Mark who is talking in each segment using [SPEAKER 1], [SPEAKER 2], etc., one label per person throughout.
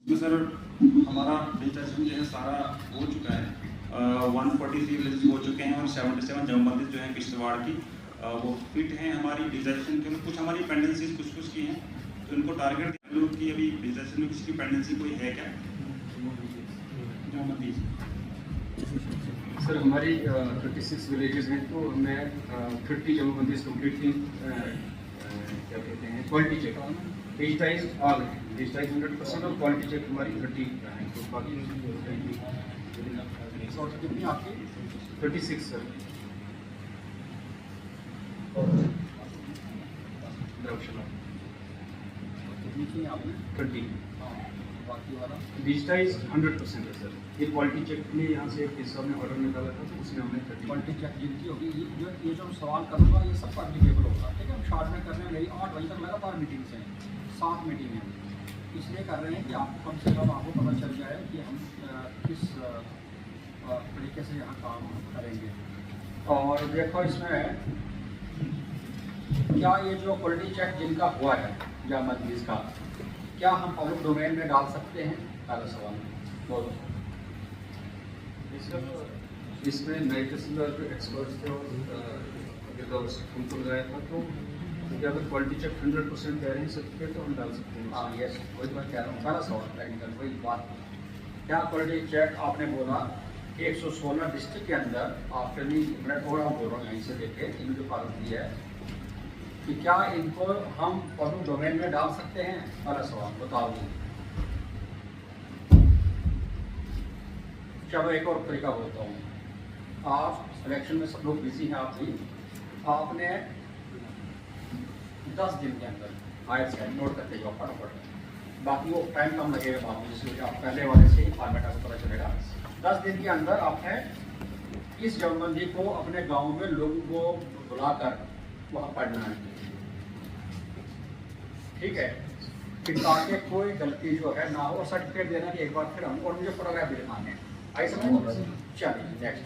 [SPEAKER 1] तो सर हमारा डिजिटाइजेशन जो है सारा हो चुका है। 143 विलेजेस हो चुके हैं और 77 जमबंदी जो है किश्तवाड़ की वो फिट हैं हमारी डिजिटाइजेशन के। कुछ हमारी पेंडेंसीज कुछ की हैं तो इनको टारगेट लोग की अभी डिजिटाइजेशन में किसी की पेंडेंसी कोई है क्या जमबंदी?
[SPEAKER 2] सर हमारी 36 विलेजेस हैं तो मैं 30 जमबंदी कंप्लीट थी। क्या कहते हैं quality check digitize all digitize 100% और क्वालिटी चेक हमारी 30 हैं तो बाकी कितनी आपकी 36 सर। कितनी की आपने 30 बाकी वाला डिजिटाइज 100% है सर। ये क्वालिटी चेक में यहाँ से एक हिस्सा में ऑर्डर निकाला था तो उसमें हमने 30
[SPEAKER 3] क्वालिटी चेक जिनकी होगी ये जो सवाल करूँगा ये सब एप्लीकेबल होगा। ठीक है, हम शॉर्ट में कर रहे हैं। मेरी 8 बजे तक लगातार मीटिंग्स हैं, 7 मीटिंग हैं, इसलिए कर रहे हैं कि आपको कम से कम आपको पता चल जाए कि हम किस तरीके से यहाँ काम करेंगे। और देखो इसमें क्या ये जो क्वालिटी चेक जिनका हुआ है या मजलिस का, क्या हम पब्लिक डोमेन में डाल सकते हैं? पहला सवाल बोलो।
[SPEAKER 2] इसमें नए तहसीलदार के एक्सपर्ट्स थे और उनको लगाया था तो क्योंकि अगर क्वालिटी चेक 100% कह रहे हैं सर्टिफिकेट तो हम डाल सकते हैं।
[SPEAKER 3] हाँ यस, वही तो मैं कह रहा हूँ। पहला सवाल टेक्निकल वही बात। क्या क्वालिटी चेक आपने बोला 116 डिस्ट्रिक्ट के अंदर आपके लिए मैं थोड़ा बोल रहा हूँ यहीं से देखे इन्होंने जो फॉलो किया है कि क्या इनको हम पब्लिक डोमेन में डाल सकते हैं? पहला सवाल बताओ। चलो एक और तरीका बोलता हूँ। आप सिलेक्शन में सब लोग बिजी हैं, आप भी आपने 10 दिन के अंदर आए से नोट करते जाओ फटाफट, बाकी वो टाइम कम लगेगा बाद में, जिससे आप पहले वाले से ही फॉर्मेट आपको पता चलेगा। 10 दिन के अंदर आपने इस जमबंदी को अपने गांव में लोगों को बुलाकर वहाँ पढ़ना है। ठीक है, फिर ताकि कोई गलती जो है ना हो और सर्टिफिकेट देना कि एक बार फिर हम और मुझे फोटोग्राफ भी दिखाने हैं। आई समझ? चलिए नेक्स्ट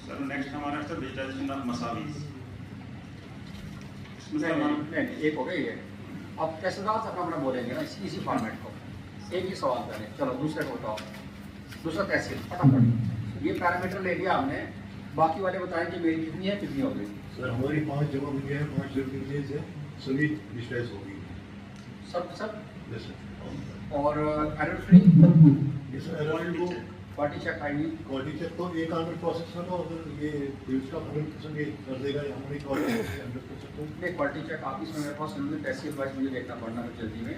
[SPEAKER 1] सर नेक्स्ट हमारा सर डिजिटाइजेशन ऑफ मसावीज।
[SPEAKER 3] नहीं एक हो गई है। अब तहसीलदार से अपना बोलेंगे ना इसी फॉर्मेट को। एक ही सवाल करें, चलो दूसरे को बताओ। दूसरा तहसील फटाफट ये पैरामीटर ले लिया हमने, बाकी वाले बताएं कि मेरी कितनी है कितनी हो गई।
[SPEAKER 4] सर हमारी 5 जगह मिली है, 5 जगह है, सभी डिजिटाइज हो गई
[SPEAKER 3] सब
[SPEAKER 4] यस सर।
[SPEAKER 3] और एरर फ्री
[SPEAKER 4] ये सर एरर को
[SPEAKER 3] quality check ID
[SPEAKER 4] quality check तो एक 100% है ना, अगर ये यूज का 100% ये कर देगा या हमारी क्वालिटी 100% तो
[SPEAKER 3] नहीं क्वालिटी चेक आप इसमें मेरे पास उन्होंने तहसील वाइज मुझे देखना पड़ना है जल्दी में।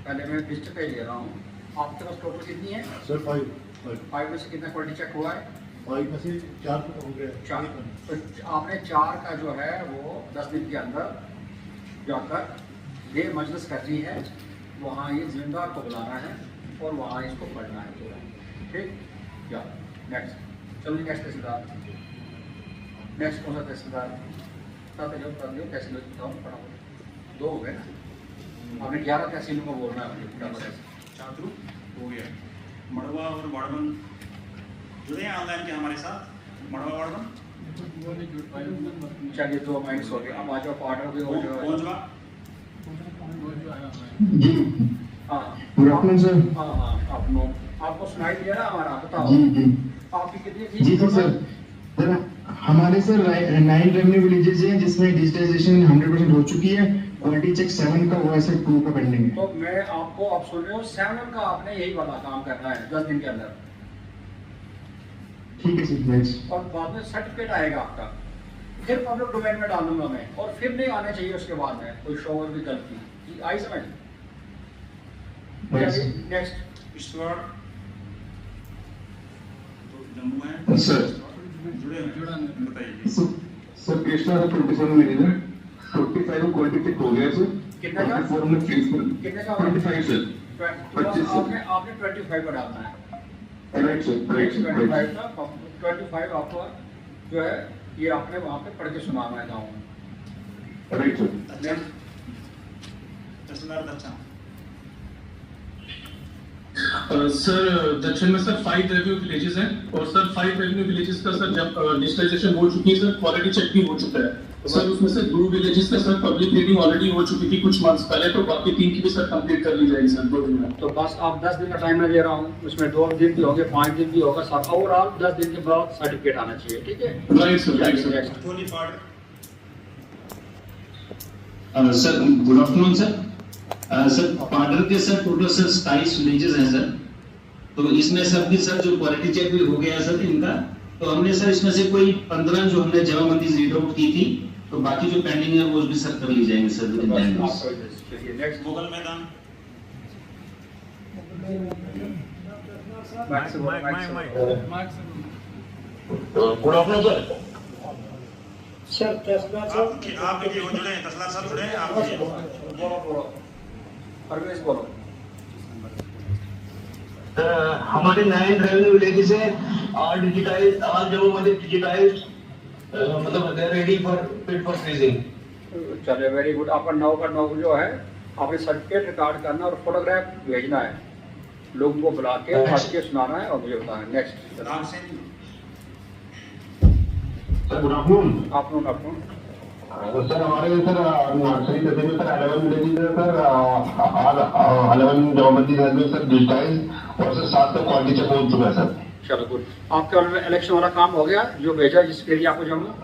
[SPEAKER 3] पहले मैं डिस्ट्रिक्ट का ही ले रहा हूँ। आपके पास टोटल कितनी है?
[SPEAKER 4] सर 5
[SPEAKER 3] में से कितना क्वालिटी चेक हुआ है?
[SPEAKER 4] 5 में से 4 तो हो गया
[SPEAKER 3] 4। तो आपने 4 का जो है वो 10 दिन के अंदर जाकर ये मजलिस करनी है, वहाँ ये जिम्मेदार को बुलाना है और वहाँ इसको पढ़ना है पूरा। ठीक या नेक्स्ट चलो नेक्स्ट तहसीलदार। नेक्स्ट कौन सा तहसीलदार? तहसील बताओ फटाफट। 2 हो गए ना, आपने 11 तहसीलों को बोलना है।
[SPEAKER 1] छात्रों हो गया। मड़वा और वाड़वन जुड़े हैं ऑनलाइन के हमारे साथ। मड़वा वाड़वन
[SPEAKER 3] चलिए 2 माइनस हो गए। अब आ जाओ पार्टनर भी हो जाओ।
[SPEAKER 1] पहुंचवा
[SPEAKER 3] हाँ
[SPEAKER 5] गुड आफ्टरनून सर।
[SPEAKER 3] हाँ आपको सुनाई दिया ना हमारा? बताओ आपकी कितनी थी?
[SPEAKER 5] जी सर। सर हमारे सर 9 रेवेन्यू विलेजेस हैं जिसमें डिजिटाइजेशन 100% हो चुकी है। क्वालिटी चेक 7 का हुआ है सर, 2 का पेंडिंग है।
[SPEAKER 3] तो मैं आपको अब सुन रहे हो 7 का आपने यही वाला काम करना है 10 दिन के अंदर।
[SPEAKER 5] ठीक है सर नेक्स्ट।
[SPEAKER 3] और बाद में सर्टिफिकेट आएगा आपका, फिर पब्लिक डोमेन में डालूंगा मैं, और फिर नहीं आने चाहिए उसके बाद में कोई शोर भी गलती। आई समझ? नेक्स्ट
[SPEAKER 1] किश्तवाड़ तो जम्मू है
[SPEAKER 5] सर।
[SPEAKER 1] जुड़े हैं बताइए।
[SPEAKER 5] सर कृष्णा 27 विलेज 45 को क्वालिटी चेक हो गया सर।
[SPEAKER 3] कितने का?
[SPEAKER 5] 44 में फीस
[SPEAKER 3] कितने का?
[SPEAKER 5] 25 सर।
[SPEAKER 3] तो आपने 25 का डालना है।
[SPEAKER 5] Right sir right sir.
[SPEAKER 3] 25 का 25 आपको जो है ये आपने वहाँ पे पढ़ के सुनाना है गाँव में।
[SPEAKER 5] Right sir.
[SPEAKER 1] तहसीलदार दच्छा
[SPEAKER 6] सर दक्षिण में सर 5 रेवेन्यू विलेजेस हैं और सर 5 रेवेन्यू विलेजेस का सर जब डिजिटलाइजेशन हो चुकी है सर, क्वालिटी चेक भी हो चुका है। सर उसमें से 2 विलेजेस का सर पब्लिक मीटिंग ऑलरेडी हो चुकी थी कुछ मंथ्स पहले, तो बाकी 3 की भी सर कंप्लीट कर ली जाएगी सर 2 दिन में।
[SPEAKER 3] तो बस आप 10 दिन का टाइम मैं दे रहा हूँ, उसमें 2 दिन भी होंगे, 5 दिन भी होगा, सब ओवरऑल 10 दिन के बाद सर्टिफिकेट आना चाहिए, ठीक है।
[SPEAKER 6] Right sir, right sir.
[SPEAKER 1] अथोनी part
[SPEAKER 7] sir good afternoon sir. Sir पार्डर के सर टोटल सर 27 विलेजेस हैं सर, तो इसमें सब भी सर जो क्वालिटी चेक भी हो गया है सर इनका, तो हमने सर इसमें से कोई 15 जो हमने जमाबंदी रीड आउट की थी, तो बाकी जो पेंडिंग है वो भी सर कर ली जाएंगे सर।
[SPEAKER 3] चलिए नेक्स्ट।
[SPEAKER 1] मुगल मैदान
[SPEAKER 4] गुड आफ्टरनून सर।
[SPEAKER 1] आप देखिए वो जुड़े हैं, तसला सर जुड़े हैं, आप देखिए।
[SPEAKER 3] बोलो परवेश बोलो।
[SPEAKER 5] हमारे 9 रेवेन्यू विलेजेस है, ऑल डिजिटाइज, ऑल जमाबंदी डिजिटाइज, मतलब they are ready for fit for freezing.
[SPEAKER 3] चलिए वेरी गुड। आपका 9 का 9 जो है आपने सर्टिफिकेट रिकॉर्ड करना और फोटोग्राफ भेजना है, लोगों को बुला के पढ़ के सुनाना है और मुझे बताना है। Next.
[SPEAKER 1] Ram Singh
[SPEAKER 5] sir good afternoon.
[SPEAKER 3] Afternoon.
[SPEAKER 5] Sir हमारे सर नर्सरी तहसील में सर 11 विलेजेस है सर, 11 जमाबंदी में सर डिजिटाइज और सर 7 तक क्वालिटी चेक हो चुका है सर।
[SPEAKER 3] चलो गुड। आपका इलेक्शन वाला काम हो गया जो भेजा जिसके लिए आपको जमा?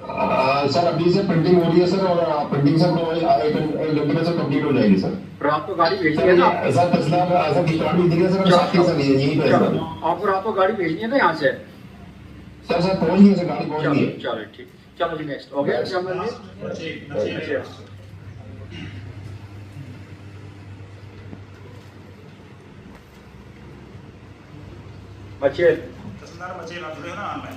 [SPEAKER 5] सर अभी से प्रिंटिंग हो रही है सर, और प्रिंटिंग सर 1 घंटे में सर कंप्लीट हो जाएगी सर।
[SPEAKER 3] रात को गाड़ी भेजनी है ना?
[SPEAKER 5] सर तस्ला ऐसा स्टार्ट भी दिया सर, साथ ही सर यहीं पे सर।
[SPEAKER 3] आपको रात को गाड़ी भेजनी है ना यहाँ से?
[SPEAKER 5] सर पहुंच गई है सर, गाड़ी पहुंच गई है।
[SPEAKER 3] चलो ठीक। चलो जी नेक्स्ट हो गया। बच्चे
[SPEAKER 1] तहसीलदार बचेल आप जुड़े हो ना ऑनलाइन?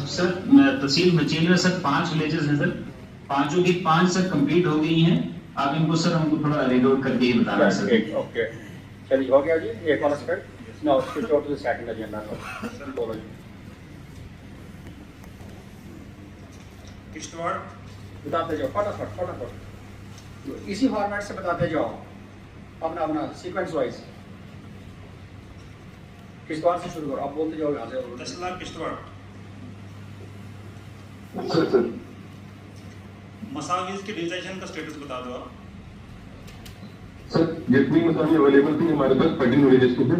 [SPEAKER 7] सर तहसील मचेल में सर 5 विलेजेस हैं सर, 5 की 5 सर कंप्लीट हो गई हैं। आप इनको सर हमको थोड़ा रीड आउट करके ही बताना है सर।
[SPEAKER 3] ओके चलिए हो गया जी। एक और aspect now switch out to the second agenda. Sir बोलो जी।
[SPEAKER 1] किश्तवाड़
[SPEAKER 3] बताते जाओ फटाफट इसी फॉर्मेट से बताते जाओ, अपना अपना सीक्वेंस वाइज। किश्तवाड़ से शुरू करो, आप बोलते जाओ यहाँ से।
[SPEAKER 1] तहसीलदार किश्तवाड़।
[SPEAKER 5] सर
[SPEAKER 1] मसाविज के डिजाइन का स्टेटस बता दो आप।
[SPEAKER 5] सर जितनी मसाले अवेलेबल थी हमारे पास 13 विलेजेस की थी,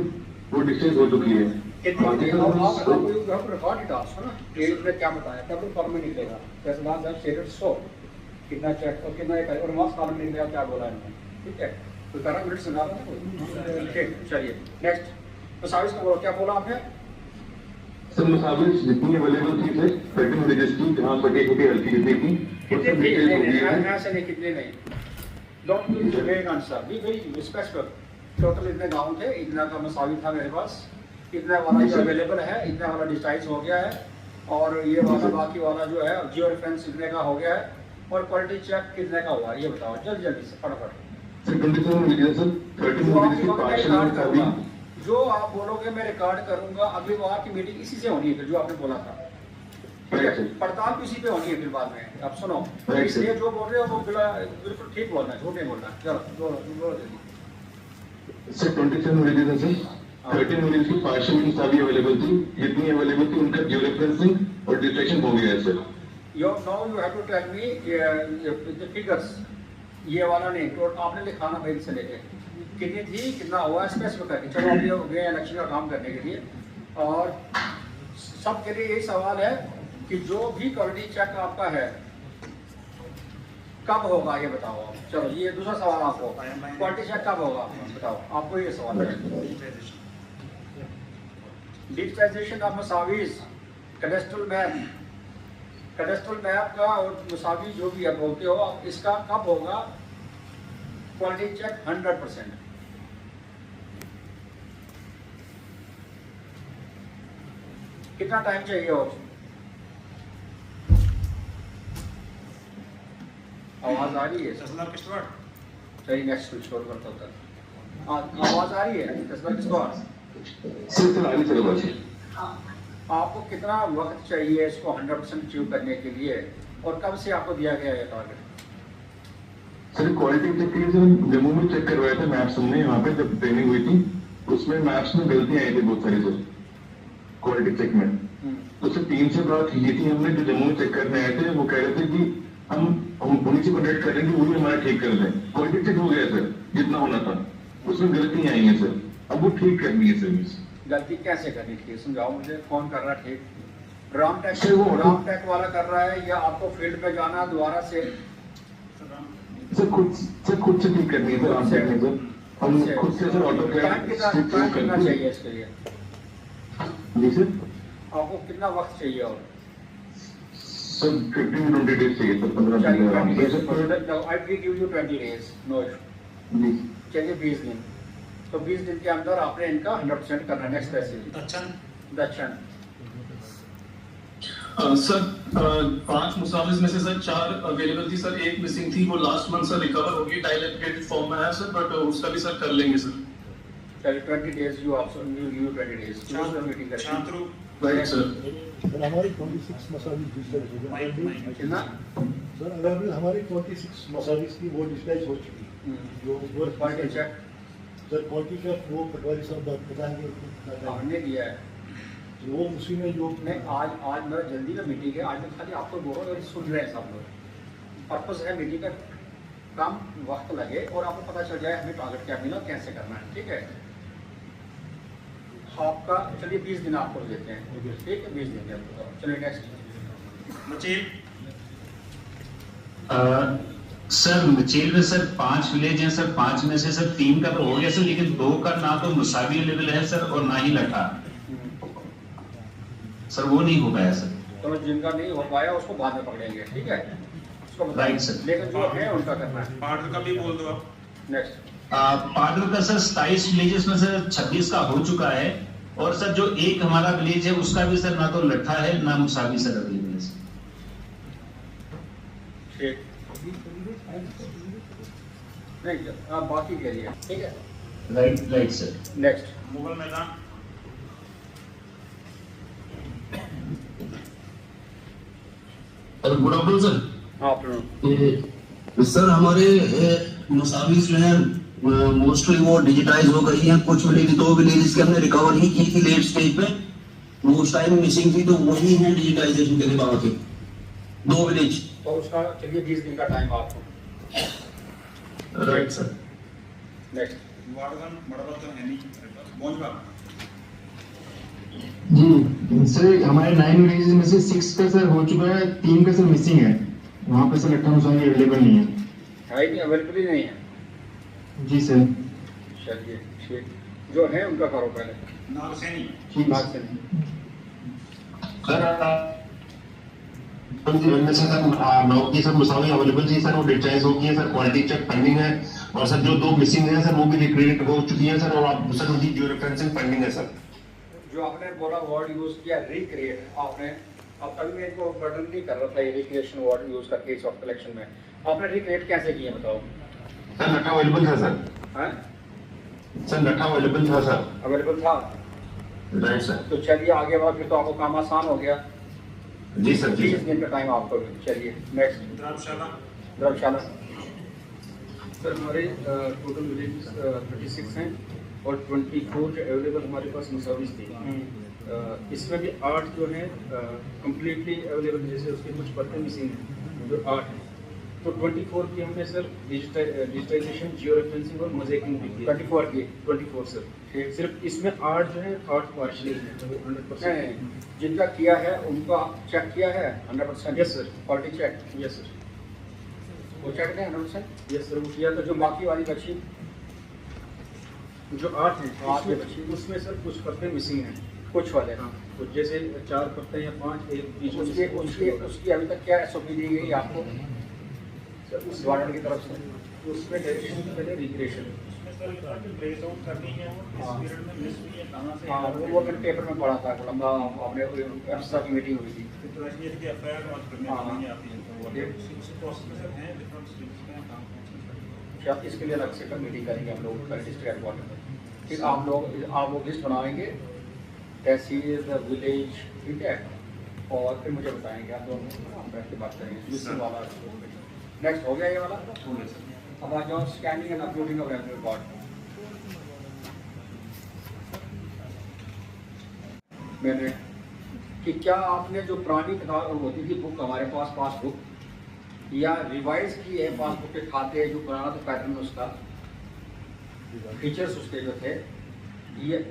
[SPEAKER 5] वो डिस्टेंस हो चुकी है।
[SPEAKER 3] रिकॉर्ड ही डाल ना पेज में क्या बताया तब फॉर्म में निकलेगा। तहसीलदार साहब स्टेटस 100 कितना चेक और कितना ये और मार्क्स कॉलम में निकलेगा क्या बोला इन्होंने, ठीक है। तो 12 मिनट सुना रहा था। ठीक चलिए नेक्स्ट। मसाविज का बोलो, क्या बोला आपने?
[SPEAKER 5] सर मसाविज जितनी अवेलेबल थी सर 13 विलेजेस की, जहाँ छोटी हल्की जितनी थी
[SPEAKER 3] कितने नहीं ऐसे नहीं, कितने नहीं। डोंट यूज द वेग answer, be very specific. Total इतने गांव थे, इतना का मसावी था मेरे पास, इतना वाला जो अवेलेबल है, इतना वाला डिजिटाइज हो गया है, और ये वाला बाकी वाला जो है जियो रेफरेंस इतने का हो गया है, और क्वालिटी चेक कितने का हुआ ये बताओ जल्दी जल्दी से फटाफट। जो आप बोलोगे मैं रिकॉर्ड करूंगा। अगली बार की मीटिंग इसी से होनी है फिर, जो आपने बोला था, ठीक है। पड़ताल भी इसी पे होनी है फिर बाद में। आप सुनो, इसलिए जो बोल रहे हो वो बिल्कुल ठीक बोलना है, झूठ नहीं बोलना। चलो बोलो जल्दी।
[SPEAKER 5] सर 27 विलेजेस हैं सर, 13 विलेज की पार्शियल मसावी अवेलेबल थी, जितनी अवेलेबल थी उनका जियो रेफरेंसिंग और डिटेक्शन हो गया है sir.
[SPEAKER 3] Now you have to tell me the figures, ये वाला नहीं, तो आपने लिखाना भाई से लेके कितनी थी कितना हुआ स्पेसिफिक करके। चलो अभी हो गया इलेक्शन का काम करने के लिए, और सबके लिए यही सवाल है कि जो भी क्वालिटी चेक आपका है कब होगा ये बताओ आप। चलो ये दूसरा सवाल आपको, क्वालिटी चेक कब होगा बताओ, आपको ये सवाल है। डिजिटाइजेशन ऑफ मसावीज, कैडेस्ट्रल मैप का और मसावी जो भी आप बोलते हो आप, इसका कब होगा क्वालिटी चेक 100%? कितना टाइम चाहिए और? आवाज आ रही है?
[SPEAKER 1] तहसीलदार किश्तवाड़।
[SPEAKER 3] चलिए नेक्स्ट स्विच छोड़ करता होता। आवाज आ रही है तहसीलदार किश्तवाड़? आपको कितना वक्त चाहिए इसको 100% अचीव करने के लिए, और कब से आपको दिया गया है टारगेट?
[SPEAKER 5] सर क्वालिटी चेक के लिए सर जम्मू में चेक करवाए थे मैप्स हमने, यहाँ पे जब ट्रेनिंग हुई थी उसमें मैप्स में गलतियां आई थी बहुत सारी सर क्वालिटी चेक में। उससे टीम से बात की थी हमने, जो जम्मू में चेक करने आए थे, वो कह रहे थे कि हम उन्हीं से कॉन्टेक्ट कर रहे हैं कि वही हमारा ठीक कर दें। क्वालिटी चेक हो गया सर, जितना होना था, उसमें गलतियां आई हैं सर, अब वो ठीक करनी है सर्विस।
[SPEAKER 3] गलती कैसे करनी थी समझाओ मुझे, कौन कर रहा है ठीक? रामटेक वाला कर रहा है या आपको फील्ड पे जाना दोबारा से?
[SPEAKER 5] सर खुद से ठीक करनी है सर, आप देख लें सर, हम खुद से सर ऑटो
[SPEAKER 3] टाइम कितना चाहिए इसके लिए?
[SPEAKER 5] जी सर,
[SPEAKER 3] आपको कितना वक्त चाहिए? और
[SPEAKER 5] सर 15 to 20 days चाहिए सर, 15 दिन आराम से sir.
[SPEAKER 3] I will give you 20 days, no issue।
[SPEAKER 5] जी
[SPEAKER 3] चलिए 20 दिन, तो 20 दिन के अंदर आपने इनका 100% करना है। नेक्स्ट पैसे दर्शन
[SPEAKER 6] सर 5 मुसाफिर में से सर 4 अवेलेबल थी सर, 1 मिसिंग थी, वो लास्ट मंथ सर रिकवर होगी, डायलेक्टेड फॉर्म में है सर, बट उसका भी सर कर लेंगे सर।
[SPEAKER 3] चलिए 20 days you also you give 20 days meeting करेंगे।
[SPEAKER 1] छात्रों
[SPEAKER 6] राइट सर।
[SPEAKER 4] सर हमारी 26 मसाजिद डिजिटाइज हो गई
[SPEAKER 3] कितना?
[SPEAKER 4] सर अगर हमारी 26 मसाजिद की वो डिजिटाइज हो चुकी, जो work
[SPEAKER 3] quality check
[SPEAKER 4] sir quality का वो पटवारी साहब बात बताएंगे,
[SPEAKER 3] हमने दिया है।
[SPEAKER 4] वो उसी में जो
[SPEAKER 3] नहीं, आज मेरा जल्दी में मीटिंग है, आज मैं खाली आपको बोल रहा हूँ, सुन रहे हैं सब लोग। पर्पस है मीटिंग का, कम वक्त लगे और आपको पता चल जाए हमें टारगेट क्या मिला, कैसे करना है। ठीक है, आपका चलिए 20 दिन आपको देते हैं, ठीक है 20 दिन के अंदर। चलिए नेक्स्ट
[SPEAKER 1] मचेल।
[SPEAKER 7] सर मचेल में सर 5 विलेज हैं सर, 5 में से सर 3 का तो हो गया सर, लेकिन 2 का ना तो मुसावी लेवल है सर और ना ही लखा सर, वो नहीं हो पाया सर।
[SPEAKER 3] तो जिनका नहीं हो पाया उसको बाद में पकड़ेंगे, ठीक है, उसको बताइए।
[SPEAKER 7] Right sir.
[SPEAKER 3] लेकिन जो है उनका करना है।
[SPEAKER 1] पार्टनर का भी बोल दो आप।
[SPEAKER 3] नेक्स्ट
[SPEAKER 7] पार्टनर का सर 27 विलेजेस में सर 26 का हो चुका है, और सर जो एक हमारा विलेज है उसका भी सर ना तो लठा है ना मुसावी सर अवेलेबल है सर।
[SPEAKER 3] ठीक नहीं, आप बाकी के लिए ठीक है।
[SPEAKER 7] Right sir.
[SPEAKER 3] नेक्स्ट
[SPEAKER 1] मुगल मैदान।
[SPEAKER 8] Good afternoon sir.
[SPEAKER 3] Afternoon.
[SPEAKER 8] Sir हमारे मुसाफिर जो है मोस्टली वो डिजिटाइज हो गई हैं, कुछ विलेज 2 विलेज के हमने रिकवर ही की थी लेट स्टेज पे, वो उस टाइम मिसिंग थी, तो वही है डिजिटाइजेशन के लिए बाकी 2 विलेज।
[SPEAKER 3] तो उसका चलिए 20 दिन का टाइम आपको।
[SPEAKER 8] Right sir.
[SPEAKER 3] नेक्स्ट
[SPEAKER 1] वार्डन मड़वा तो है नहीं, मौजवा।
[SPEAKER 5] जी सर, हमारे 9 विलेज में से 6 का सर हो चुका है, 3 का सर मिसिंग है, वहाँ पे सर लट्ठा मुसावी अवेलेबल नहीं है।
[SPEAKER 3] है नहीं, अवेलेबल ही नहीं है।
[SPEAKER 5] जी सर।
[SPEAKER 3] चलिए ठीक, जो है उनका करो पहले।
[SPEAKER 1] नागसैनी।
[SPEAKER 5] ठीक
[SPEAKER 3] बात
[SPEAKER 5] है
[SPEAKER 3] से नहीं।
[SPEAKER 5] सर इनमें से सर 9 की सर मुसावी अवेलेबल थी सर, वो डिजिटाइज हो गई है सर, क्वालिटी चेक पेंडिंग है, और सर जो 2 मिसिंग है सर वो भी रिक्रिएट हो चुकी है सर, और आप सर उनकी जियो रेफरेंसिंग पेंडिंग है सर।
[SPEAKER 3] जो आपने बोला वर्ड यूज किया रिक्रिएट, आपने अब तभी मैं इनको बर्डन नहीं कर रहा था ये रिक्रिएशन वर्ड यूज का केस ऑफ कलेक्शन में, आपने रिक्रिएट कैसे किया बताओ?
[SPEAKER 5] सर लट्ठा अवेलेबल था सर।
[SPEAKER 3] हैं?
[SPEAKER 5] सर लट्ठा अवेलेबल था सर।
[SPEAKER 3] अवेलेबल था।
[SPEAKER 5] Right sir.
[SPEAKER 3] तो चलिए आगे बढ़ो, फिर तो आपको काम आसान हो गया।
[SPEAKER 5] जी सर। जी
[SPEAKER 3] 20
[SPEAKER 5] सर।
[SPEAKER 3] दिन का टाइम आपको। चलिए नेक्स्ट
[SPEAKER 1] द्राक्षाला।
[SPEAKER 3] धर्मशाला।
[SPEAKER 2] सर हमारे टोटल विलेज 36 हैं और 24 जो अवेलेबल हमारे पास मुसाविस थी। इसमें भी 8 जो है कम्प्लीटली अवेलेबल, जैसे उसके कुछ परतें मिसिंग हैं जो 8 हैं, तो 24 की हमने सर डिजिटाइजेशन, जियो रेफरेंसिंग और मोज़ेकिंग भी की।
[SPEAKER 3] 24 की
[SPEAKER 2] 24 सर, सिर्फ इसमें 8 जो है 8 पार्शली हैं, तो 100%।
[SPEAKER 3] जिनका किया है उनका चेक किया है 100%?
[SPEAKER 2] Yes sir.
[SPEAKER 3] Quality check
[SPEAKER 2] yes sir.
[SPEAKER 3] वो चेक है 100%?
[SPEAKER 2] यस सर, वो किया था।
[SPEAKER 3] जो बाकी वाली बची
[SPEAKER 2] जो 8 हैं
[SPEAKER 3] आठ के
[SPEAKER 2] उसमें सर कुछ परतें मिसिंग हैं।
[SPEAKER 3] कुछ वाले,
[SPEAKER 2] हाँ, कुछ जैसे 4 परतें या 5 एक बीच में
[SPEAKER 3] उसकी उसकी उसकी अभी तक क्या SOP दी गई आपको
[SPEAKER 2] सर उस
[SPEAKER 3] गवर्नमेंट की तरफ से?
[SPEAKER 2] उसमें डायरेक्शन की पहले रिक्रिएशन।
[SPEAKER 3] हाँ वो मैंने पेपर में पढ़ा था, लंबा आपने अफसर की मीटिंग हुई थी। क्या इसके लिए अलग से मीटिंग करेंगे हम लोग डिस्ट्रिक्ट हेडक्वार्टर में, फिर आप लोग लिस्ट बनाएंगे तहसील विलेज, ठीक है, और फिर मुझे बताएंगे, आप दोनों बैठ के बात करेंगे दूसरे वाला। नेक्स्ट हो गया ये वाला। अब आ जाओ scanning and uploading of revenue record. मैंने कि क्या आपने जो पुरानी होती थी बुक हमारे पास पासबुक या रिवाइज की है पासबुक के खाते जो पुराना तो पैटर्न उसका फीचर्स उसके जो थे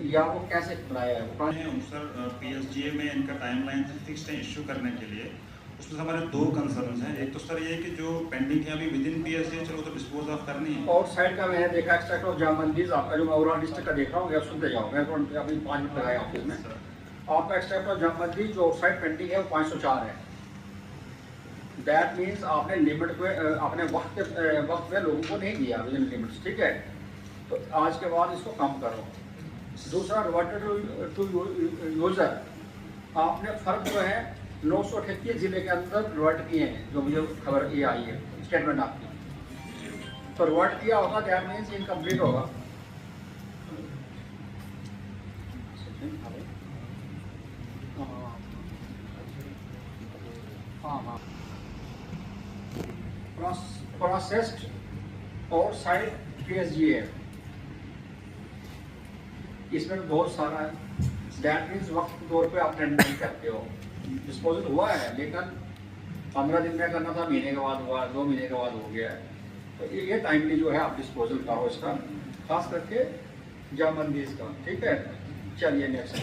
[SPEAKER 3] या वो कैसे बनाया है पुराने
[SPEAKER 1] सर पीएसजीए में इनका टाइमलाइन फिक्स है इशू करने के लिए। उसमें हमारे दो कंसर्न्स हैं। एक तो सर ये कि जो पेंडिंग है अभी विद इन पीएसजीए चलो तो डिस्पोज ऑफ करनी है।
[SPEAKER 3] और साइड का मैंने देखा एक्सट्रैक्ट ऑफ जामबंदीज आपका जो मैं ओवरऑल डिस्ट्रिक्ट का देख रहा हूँ, सुनते जाओ, मैं तो अभी 5 मिनट लगाया ऑफिस में। आपका एक्सट्रैक्ट ऑफ जामबंदी जो आउटसाइड पेंडिंग है वो 504 है। दैट मीन्स आपने लिमिट पे अपने वक्त में लोगों को नहीं दिया विद इन लिमिट्स, ठीक है। तो आज के बाद इसको कम करो। दूसरा रिवर्टेड टू यूजर, आपने फर्क जो है 938 जिले के अंदर रिवर्ट किए हैं, जो मुझे खबर ये आई है स्टेटमेंट आपकी। तो रिवर्ट किया होगा दैट मीन्स इनकम्प्लीट होगा। हाँ प्रोसेस्ड और साइड पीएसजीए इसमें बहुत सारा है। दैट मीन्स वक्त के तौर पे आप टेंडर नहीं करते हो। डिस्पोजल हुआ है लेकिन 15 दिन में करना था, महीने के बाद हुआ, 2 महीने के बाद हो गया है। तो ये टाइमली जो है आप डिस्पोजल करो इसका, खास करके जामबंदी इसका, ठीक है। चलिए नेक्स्ट।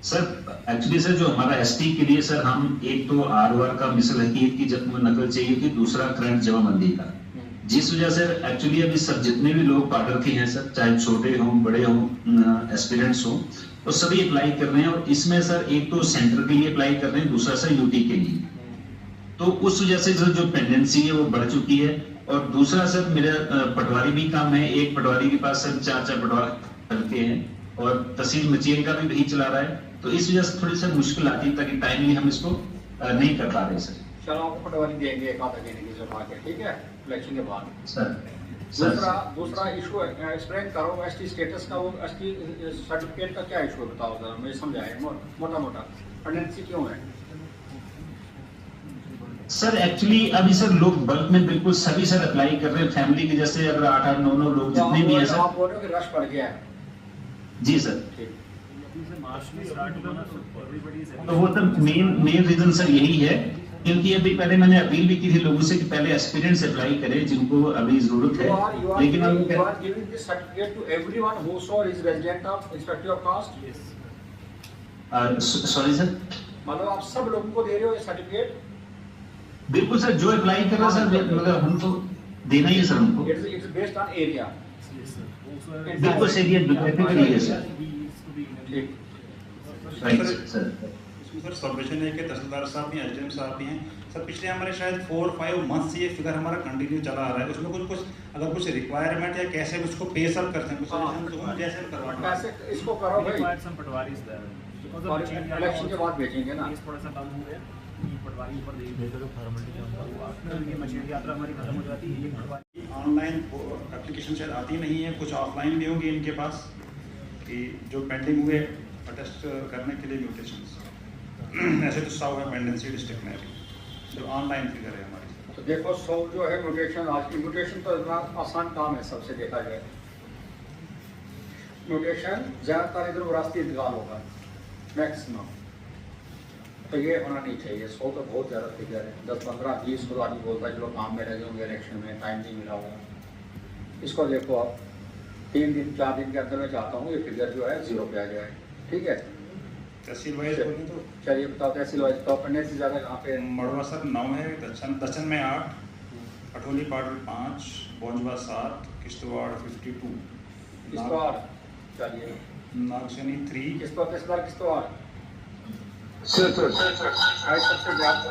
[SPEAKER 7] सर एक्चुअली सर जो हमारा एसटी के लिए सर हम एक तो आरओआर का मिसल हकीकत की जब नकल चाहिए थी, दूसरा करंट जमाबंदी का, जिस वजह से एक्चुअली अभी सब जितने भी लोग पार्टनर हैं सर, चाहे छोटे हों बड़े हों एस्पिरेंट्स हों, तो सभी अप्लाई कर रहे हैं। और इसमें सर एक तो सेंटर के लिए अप्लाई कर रहे हैं, दूसरा सर यूटी के लिए। तो उस वजह से सर जो पेंडेंसी है वो बढ़ चुकी है। और दूसरा सर मेरा पटवारी भी काम है, एक पटवारी के पास सर 4 पटवारी करते हैं और तहसील मचेल का भी वही चला रहा है। तो इस वजह से थोड़ी सी मुश्किल आती है, ताकि टाइमली हम इसको नहीं कर पा रहे सर।
[SPEAKER 3] चलो आपको पटवारी देंगे एक आधा देने की जरूरत है, ठीक है, इलेक्शन के बाद।
[SPEAKER 7] सर
[SPEAKER 3] दूसरा इशू एक्सप्लेन करो एसटी स्टेटस का, वो एसटी सर्टिफिकेट का क्या इशू है बताओ जरा, मुझे समझाए मोटा पेंडेंसी क्यों है
[SPEAKER 7] सर। एक्चुअली अभी सर लोग बल्क में बिल्कुल सभी सर अप्लाई कर रहे हैं, फैमिली के जैसे अगर 8-8, 9-9 लोग जितने भी हैं सर।
[SPEAKER 3] आप बोल रहे हो कि रश पड़ गया है?
[SPEAKER 7] जी सर। तो वो तो मेन रीजन सर यही है, क्योंकि अभी पहले मैंने अपील भी की थी लोगों से कि पहले एक्सपीरियंस अप्लाई करें जिनको अभी जरूरत है। लेकिन सॉरी सर,
[SPEAKER 3] मतलब आप सब लोगों को दे रहे हो ये सर्टिफिकेट?
[SPEAKER 7] बिल्कुल सर, जो अप्लाई कर रहा है सर मतलब हम तो देना ही है सर उनको।
[SPEAKER 3] It's based on area.
[SPEAKER 7] बिल्कुल सर, ये डिफरेंटली है sir. Right sir.
[SPEAKER 1] Sir submission है कि तहसीलदार साहब भी एसडीएम साहब भी हैं सर। पिछले हमारे शायद 4-5 मंथ से ये फिगर हमारा कंटिन्यू चला आ रहा है। उसमें कुछ अगर कुछ रिक्वायरमेंट या कैसे उसको पेस अप करते हैं कुछ हम जैसे करवा
[SPEAKER 3] कैसे इसको करो भाई, इलेक्शन के बाद भेजेंगे ना।
[SPEAKER 9] थोड़ा सा कम हो गया, पटवारी ऊपर मशीन यात्रा हमारी खत्म हो जाती है।
[SPEAKER 1] ऑनलाइन एप्लीकेशन शायद आती नहीं है, कुछ ऑफलाइन भी होंगी इनके पास कि जो पेंडिंग हुए अटेस्ट करने के लिए म्यूटेशंस। ऐसे तो 100 है पेंडेंसी डिस्ट्रिक्ट में अभी जो ऑनलाइन फिगर है हमारी।
[SPEAKER 3] तो देखो 100 जो है म्यूटेशन, आज की म्यूटेशन तो इतना आसान काम है सबसे देखा जाए। म्यूटेशन ज़्यादातर इधर विरासती इंतकाल होगा मैक्सिमम, तो ये होना नहीं चाहिए। 100 तो बहुत ज़्यादा फिगर है। 10, 15, 20 को आदमी बोलता है चलो काम में लगे होंगे, इलेक्शन में टाइम नहीं मिला होगा। इसको देखो आप 3 दिन 4 दिन के अंदर मैं चाहता हूँ ये फिगर जो है 0 पे आ जाए, ठीक है।
[SPEAKER 1] तहसील वाइज बोलें तो
[SPEAKER 3] चलिए बताओ तहसील वाइज तो पढ़ने से ज़्यादा कहाँ पे?
[SPEAKER 1] मड़वा सर 9 है, दक्षिण में 8, अठोली पार्डर 5, बोंजवा 7, किश्तवाड़ 52,
[SPEAKER 3] किश्तवाड़ चलिए
[SPEAKER 1] नागशनी 3,
[SPEAKER 3] किश्तवाड़ तहसीलदार किश्तवाड़
[SPEAKER 5] सर
[SPEAKER 3] सबसे ज़्यादा तो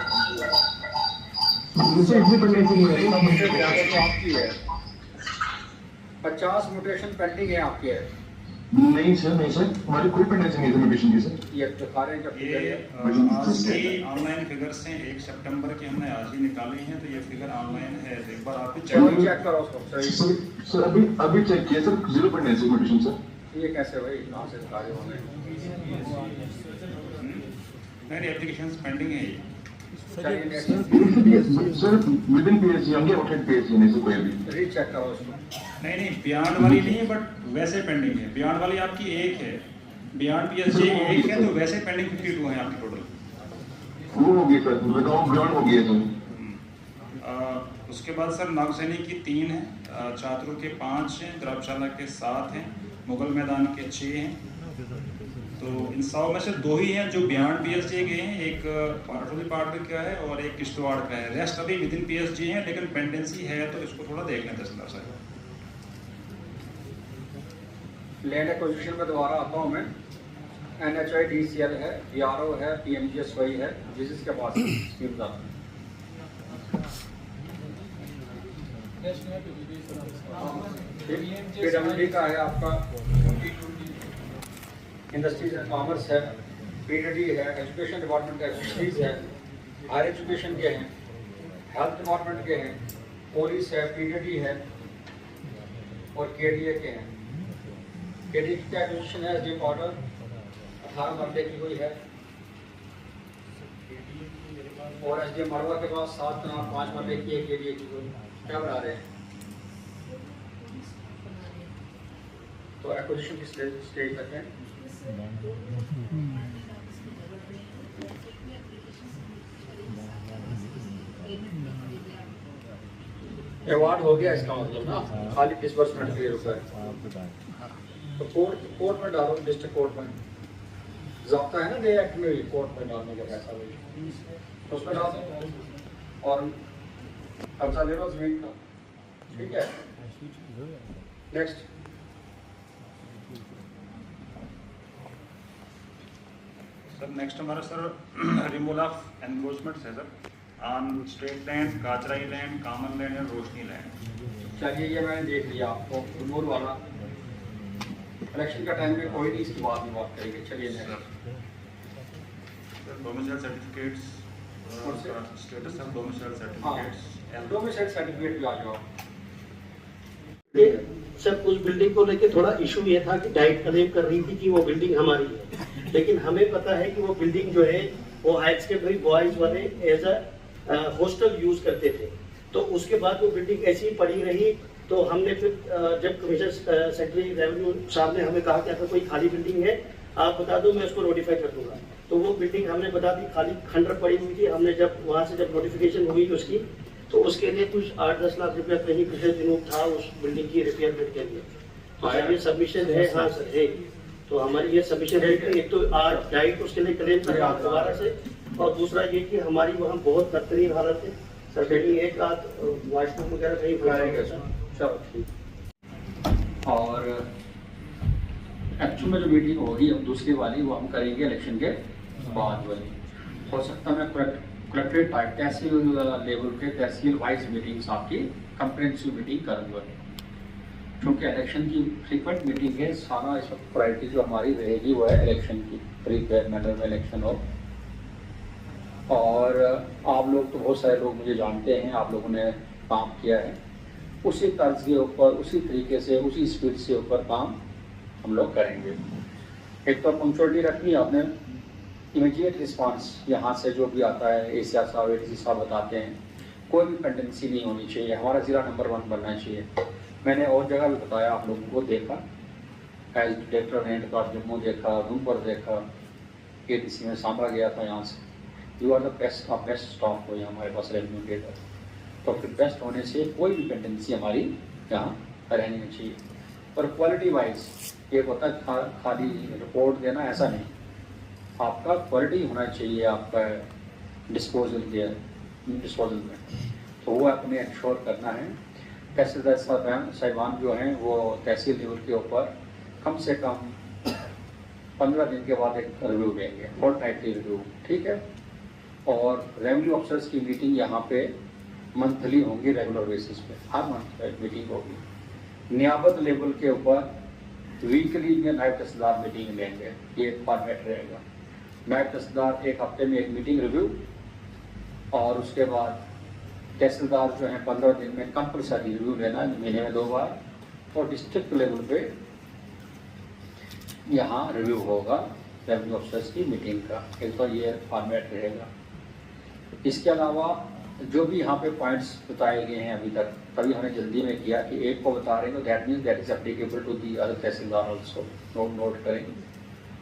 [SPEAKER 3] आपकी है। 50 म्यूटेशन पेंडिंग है आपके है।
[SPEAKER 5] नहीं सर हमारी कोई पेंडेंसी नहीं है म्यूटेशन की सर।
[SPEAKER 3] ये दिखा रहे हैं जब
[SPEAKER 1] ये आज की ऑनलाइन फिगर्स हैं 1 सितंबर के हमने आज ही निकाले हैं, तो ये फिगर ऑनलाइन है। एक बार आप
[SPEAKER 3] चेक करो उसको
[SPEAKER 5] सर। अभी चेक किया सर, 0 पेंडेंसी म्यूटेशन सर।
[SPEAKER 3] ये कैसे भाई कहाँ से कार्य होंगे?
[SPEAKER 1] नहीं एप्लीकेशंस पेंडिंग है ये।
[SPEAKER 5] सर विद इन पीएससी होंगे, आउटसाइड पीएससी नहीं सर कोई भी।
[SPEAKER 3] रीचेक करो उसको।
[SPEAKER 1] नहीं बियॉन्ड वाली नहीं है, बट वैसे पेंडिंग है। बियॉन्ड वाली आपकी एक है, बियॉन्ड पीएसजे एक है, तो वैसे पेंडिंग 52 हैं आपके टोटल।
[SPEAKER 5] वो हो गई सर, बताओ ग्राउंड हो गया सर।
[SPEAKER 1] उसके बाद सर नागसैनी की 3 हैं, चातरू के 5 हैं, द्रवशाला के 7 हैं, मुगल मैदान के 6 हैं। तो इन 100 में से 2 ही हैं जो बियॉन्ड पीएसजे के हैं, एक पाटोली पार्ट का है और एक किश्तवाड़ का है। रेस्ट अभी विद इन पीएसजे हैं, लेकिन पेंडेंसी है, तो इसको थोड़ा देख लें तहसीलदार साहब।
[SPEAKER 3] लैंड एक्विजिशन में दोबारा आता हूँ मैं। NHI DCL है, PRO है, PMGSY है, जिसके पास स्कीम्स आती हैं। PWD का है आपका, इंडस्ट्रीज एंड कॉमर्स है, PDD है, एजुकेशन डिपार्टमेंट का एक्टिविटीज है, हायर एजुकेशन के हैं, हेल्थ डिपार्टमेंट के हैं, पुलिस है, PDD है और KDA के हैं। KDA की एक्विजिशन है एसडीएम ऑर्डर 18 मरले की हुई है और एसडीएम मरवा के पास 7 कनाल 5 मरले की है KDA की हुई। क्या बना रहे हैं? तो एक्विजिशन की स्टेज तक है। अवार्ड हो गया इसका मतलब ना, खाली डिसबर्समेंट के लिए रुका है। तो कोर्ट में डालो, डिस्ट्रिक्ट कोर्ट में ज़ाब्ता है ना, डे एक्ट में कोर्ट में डालने का पैसा वही, तो उसमें डाल दो और कब्जा ले लो जमीन का। ठीक है, नेक्स्ट।
[SPEAKER 1] सर नेक्स्ट हमारा सर रिमूवल ऑफ एनक्रोचमेंट्स है sir, on state land, Kahcharai land, common land और रोशनी लैंड।
[SPEAKER 3] चलिए ये मैंने देख लिया आपको रिमूवल वाला। इलेक्शन का टाइम में कोई नहीं इसकी बात नहीं बात करेंगे। चलिए
[SPEAKER 1] sir domicile certificates, status of domicile certificates,
[SPEAKER 3] domicile certificate भी आ जाओ।
[SPEAKER 10] सर उस बिल्डिंग को लेके थोड़ा इशू ये था कि डाइट क्लेम कर रही थी कि वो बिल्डिंग हमारी है, लेकिन हमें पता है कि वो बिल्डिंग जो है वो हाइट्स के भाई बॉयज वाले एज अ हॉस्टल यूज करते थे। तो उसके बाद वो बिल्डिंग ऐसी ही पड़ी रही। तो हमने फिर जब कमिश्नर सेक्रेटरी रेवेन्यू साहब ने हमें कहा कि अगर कोई खाली बिल्डिंग है आप बता दो, मैं उसको नोटिफाई कर दूंगा। तो वो बिल्डिंग हमने बता दी खाली खंडर पड़ी हुई थी। हमने जब वहाँ से जब नोटिफिकेशन हुई उसकी, तो उसके लिए कुछ 8-10 लाख रुपया कहीं पिछले दिनों था उस बिल्डिंग की रिपेयरमेंट के लिए। तो ये सबमिशन है। हाँ सर है, तो हमारी ये सबमिशन है कि एक तो आज डाइट उसके लिए क्लेम कर रहा हूँ दोबारा से, और दूसरा ये कि हमारी वहाँ बहुत बदतरीन हालत है सर। कहीं एक आध वॉशरूम वगैरह कहीं बनाएंगे सर।
[SPEAKER 3] चलो ठीक। और एक्चुअल में जो मीटिंग होगी अब दूसरी वाली वो हम करेंगे इलेक्शन के बाद वाली। हो सकता है मैं कलेक्ट्रेट टाइप तहसील लेवल के तहसील वाइज मीटिंग्स आपकी कंप्रेहेंसिव मीटिंग करूँगा, क्योंकि इलेक्शन की फ्रीक्वेंट मीटिंग है। सारा इस वक्त प्रायोरिटी जो हमारी रहेगी वो है इलेक्शन की, प्रीपेयर मैनर में इलेक्शन हो। और आप लोग तो बहुत सारे लोग मुझे जानते हैं, आप लोगों ने काम किया है उसी तर्ज के ऊपर, उसी तरीके से, उसी स्पीड से ऊपर काम हम लोग करेंगे। एक तो पंक्चुअलिटी रखनी है आपने, इमीडिएट रिस्पांस यहाँ से जो भी आता है एशिया साहब एडीसी साहब बताते हैं, कोई भी पेंडेंसी नहीं होनी चाहिए। हमारा ज़िला नंबर 1 बनना चाहिए। मैंने और जगह भी बताया आप लोगों को, देखा as director hand card Jammu देखा, उधमपुर देखा, एडीसी में सांभा गया था। यहाँ से you are the best of best staff हो यहाँ हमारे पास रेवेन्यू डेटा। तो फिर बेस्ट होने से कोई भी पेंडेंसी हमारी यहाँ रहनी नहीं चाहिए। और क्वालिटी वाइज एक होता है खाली रिपोर्ट देना, ऐसा नहीं, आपका क्वालिटी होना चाहिए आपका डिस्पोजल में। तो वो अपने इंश्योर करना है। तहसीलदार साहिबान जो हैं वो तहसील लेवल के ऊपर कम से कम 15 दिन के बाद एक रिव्यू देंगे, फोर्टनाइटली रिव्यू। ठीक है। और रेवेन्यू अफसर्स की मीटिंग यहाँ पे मंथली होंगी, रेगुलर बेसिस पे हर मंथ मीटिंग होगी। नियाबत लेवल के ऊपर वीकली में नायब तहसीलदार मीटिंग लेंगे, ये फॉर्मेट रहेगा। नायब तहसीलदार एक हफ्ते में एक मीटिंग रिव्यू, और उसके बाद तहसीलदार जो है 15 दिन में कंपल्सरी रिव्यू लेना, महीने में 2 बार। और डिस्ट्रिक्ट लेवल पे यहाँ रिव्यू होगा रेवेन्यू अफसर्स की मीटिंग का। एक तो ये फॉर्मेट रहेगा। इसके अलावा जो भी यहाँ पे पॉइंट्स बताए गए हैं अभी तक, तभी हमने जल्दी में किया कि एक को बता रहे हैं, that means that is applicable to the other tehsildar also, note करेंगे।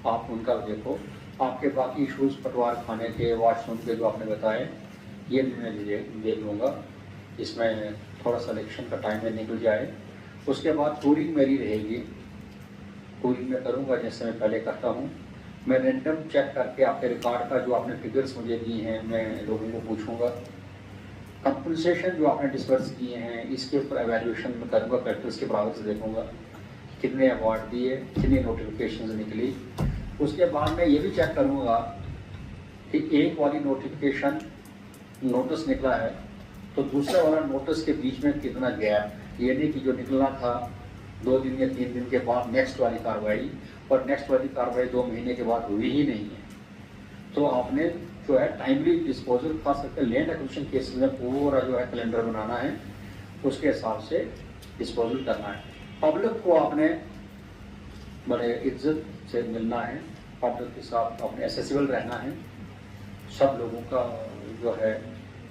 [SPEAKER 3] आप उनका देखो। आपके बाकी इशूज़ पटवार खाने के, वॉशरूम के जो आपने बताए, ये मैं देख लूँगा। इसमें थोड़ा सा इलेक्शन का टाइम में निकल जाए। उसके बाद टूरिंग मेरी रहेगी, टूरिंग में करूँगा जैसे मैं पहले करता हूँ। मैं रैंडम चेक करके आपके रिकॉर्ड का जो आपने फिगर्स मुझे दिए हैं मैं लोगों को पूछूंगा। कंपनसेशन जो आपने डिस्पर्स किए हैं इसके ऊपर एवेल्यूशन में करूँगा, प्रैक्टिस के बराबर से देखूँगा कितने अवार्ड दिए, कितनी नोटिफिकेशन निकली। उसके बाद मैं ये भी चेक करूँगा कि एक वाली नोटिफिकेशन नोटिस निकला है तो दूसरा वाला नोटिस के बीच में कितना गैप, ये नहीं कि जो निकलना था 2 दिन या 3 दिन के बाद नेक्स्ट वाली कार्रवाई, और नेक्स्ट वाली कार्रवाई 2 महीने के बाद हुई ही नहीं है। तो आपने जो है टाइमली डिस्पोजल, खास करके लैंड एक्विजिशन केसेस में पूरा जो है कैलेंडर बनाना है, उसके हिसाब से डिस्पोजल करना है। पब्लिक को आपने बड़े इज्जत से मिलना है, पब्लिक के साथ आपने एसेसिबल रहना है। सब लोगों का जो है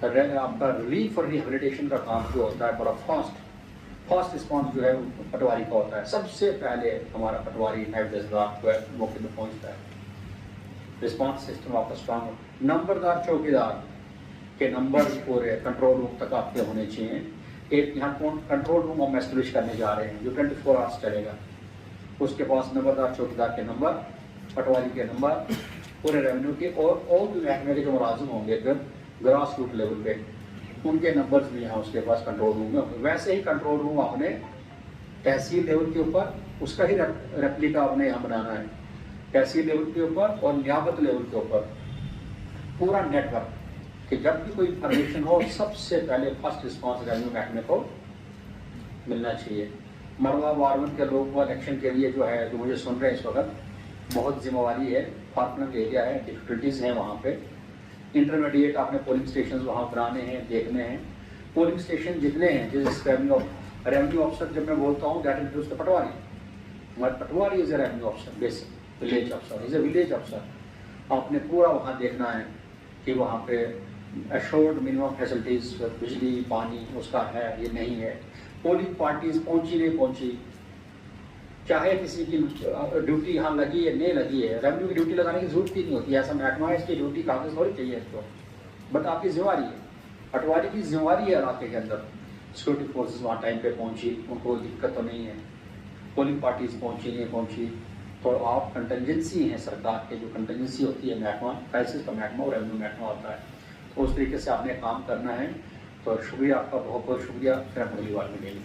[SPEAKER 3] आपका रिलीफ और रिहेबिलिटेशन का काम जो होता है बड़ा फास्ट रिस्पॉन्स जो है पटवारी का होता है। सबसे पहले हमारा पटवारी नायब तहसीलदार जो है मौके पर पहुंचता है। रिस्पॉन्स सिस्टम आपका स्ट्रांग हो। नंबरदार चौकीदार के नंबर पूरे कंट्रोल रूम तक आपके होने चाहिए। एक यहाँ कंट्रोल रूम हम एस्टेब्लिश करने जा रहे हैं जो 24 आवर्स चलेगा। उसके पास नंबरदार चौकीदार के नंबर, पटवारी के नंबर, पूरे रेवेन्यू के और भी महकमे के जो मुलाजिम होंगे ग्रास रूट लेवल पे, उनके नंबर्स भी यहाँ उसके पास कंट्रोल रूम में होंगे। वैसे ही कंट्रोल रूम आपने तहसील लेवल के ऊपर उसका ही रेप्लिका आपने यहाँ बनाना है। तहसील लेवल के ऊपर और नियामत लेवल के ऊपर पूरा नेटवर्क, कि जब भी कोई इंफॉर्मेशन हो सबसे पहले फर्स्ट रिस्पॉन्स रेवेन्यू महकमे को मिलना चाहिए। मरवा वारवन के लोग वो इलेक्शन के लिए जो है, जो मुझे सुन रहे हैं इस वक्त, बहुत जिम्मेवारी है, फार्मलैंड एरिया है, डिफिकल्टीज़ हैं वहाँ पे। इंटरमीडिएट आपने पोलिंग स्टेशन वहाँ बनाने हैं, देखने हैं। पोलिंग स्टेशन जितने हैं, जैसे रेवेन्यू ऑफिसर जब मैं बोलता हूँ दैट इज द पटवारी, हमारे patwari is a revenue officer, basic village officer is a village officer. आपने पूरा वहाँ देखना है कि वहाँ पे एश्योर्ड मिनिमम फैसिलिटीज़, बिजली पानी उसका है ये नहीं है, पोलिंग पार्टीज पहुँची नहीं पहुँची, चाहे किसी की ड्यूटी यहाँ लगी है नहीं लगी है, रेवेन्यू की ड्यूटी लगाने की जरूरत ही नहीं होती है। ऐसा महकमा है इसकी ड्यूटी कागज थोड़ी चाहिए इसको, बट आपकी जिम्मेवारी है, पटवारी की जिम्मेवारी है इलाके के अंदर। सिक्योरिटी फोर्सेज वहाँ टाइम पे पहुँची, उनको दिक्कत तो नहीं है, पोलिंग पार्टीज पहुँची नहीं पहुँची, तो आप कंटेंजेंसी हैं सरकार के, जो कंटेंजेंसी होती है महकमा, क्राइसिस का महकमा और रेवेन्यू महकमा होता है, तो उस तरीके से आपने काम करना है। तो शुक्रिया आपका, बहुत बहुत शुक्रिया। फिर हम अगली बार मिलेंगे।